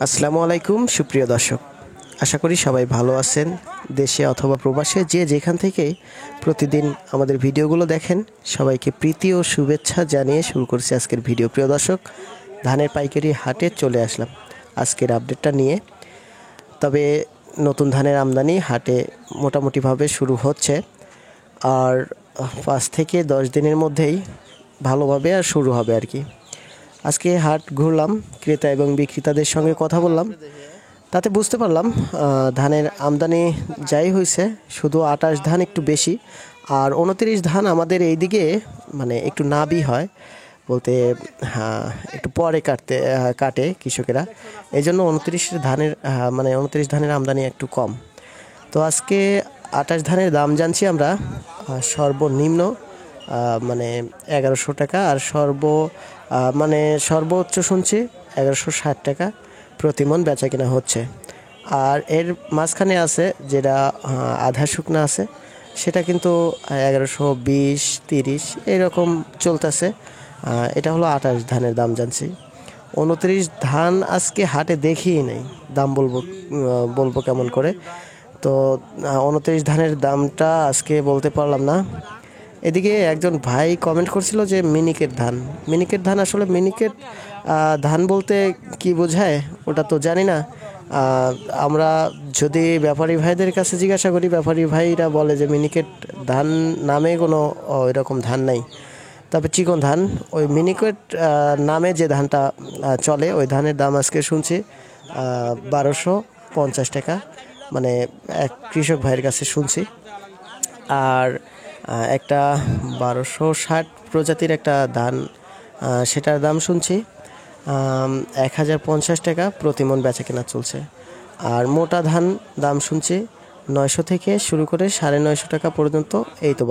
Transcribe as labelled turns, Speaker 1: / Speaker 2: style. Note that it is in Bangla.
Speaker 1: আসসালামু আলাইকুম সুপ্রিয় দর্শক, আশা করি সবাই ভালো আছেন। দেশে অথবা প্রবাসে যে যেখান থেকে প্রতিদিন আমাদের ভিডিওগুলো দেখেন, সবাইকে প্রীতি ও শুভেচ্ছা জানিয়ে শুরু করছি আজকের ভিডিও। প্রিয় দর্শক, ধানের পাইকারি হাটে চলে আসলাম আজকের আপডেটটা নিয়ে। তবে নতুন ধানের আমদানি হাটে মোটামুটিভাবে শুরু হচ্ছে, আর 5 থেকে 10 দিনের মধ্যেই ভালোভাবে আর শুরু হবে আর কি। আজকে হাট ঘুরলাম, ক্রেতা এবং বিক্রেতাদের সঙ্গে কথা বললাম, তাতে বুঝতে পারলাম ধানের আমদানি যাই হয়েছে, শুধু 28 ধান একটু বেশি, আর 29 ধান আমাদের এইদিকে মানে একটু নাবি হয় বলতে, হ্যাঁ একটু পরে কাটে কৃষকেরা, এই জন্য 29 ধানের 29 ধানের আমদানি একটু কম। তো আজকে 28 ধানের দাম জানছি আমরা, সর্বনিম্ন 1100 টাকা, আর সর্বোচ্চ শুনছি 1160 টাকা প্রতি মন বেচা কেনা হচ্ছে। আর এর মাঝখানে আছে যেটা আধা শুকনা আছে, সেটা কিন্তু 1120, 30 এরকম চলতেছে। এটা হলো 28 ধানের দাম জানছি। 29 ধান আজকে হাটে দেখিই নেই, দাম বলবো কেমন করে। তো 29 ধানের দামটা আজকে বলতে পারলাম না। এদিকে একজন ভাই কমেন্ট করছিল যে মিনিকেট ধান আসলে মিনিকেট ধান বলতে কি বোঝায় ওটা তো জানি না। আমরা যদি ব্যাপারী ভাইদের কাছে জিজ্ঞাসা করি, ব্যাপারী ভাইরা বলে যে মিনিকেট ধান নামে কোনো এরকম ধান নাই। তবে চিকন ধান, ওই মিনিকেট নামে যে ধানটা চলে, ওই ধানের দাম আজকে শুনছি 1250 টাকা, মানে এক কৃষক ভাইয়ের কাছে শুনছি। আর একটা 1260 প্রজাতির একটা ধান, সেটার দাম শুনছি 1050 টাকা প্রতি মন বেচা কেনা চলছে। আর মোটা ধান দাম শুনছি 900 থেকে শুরু করে 950 টাকা পর্যন্ত, এই তো বাজার।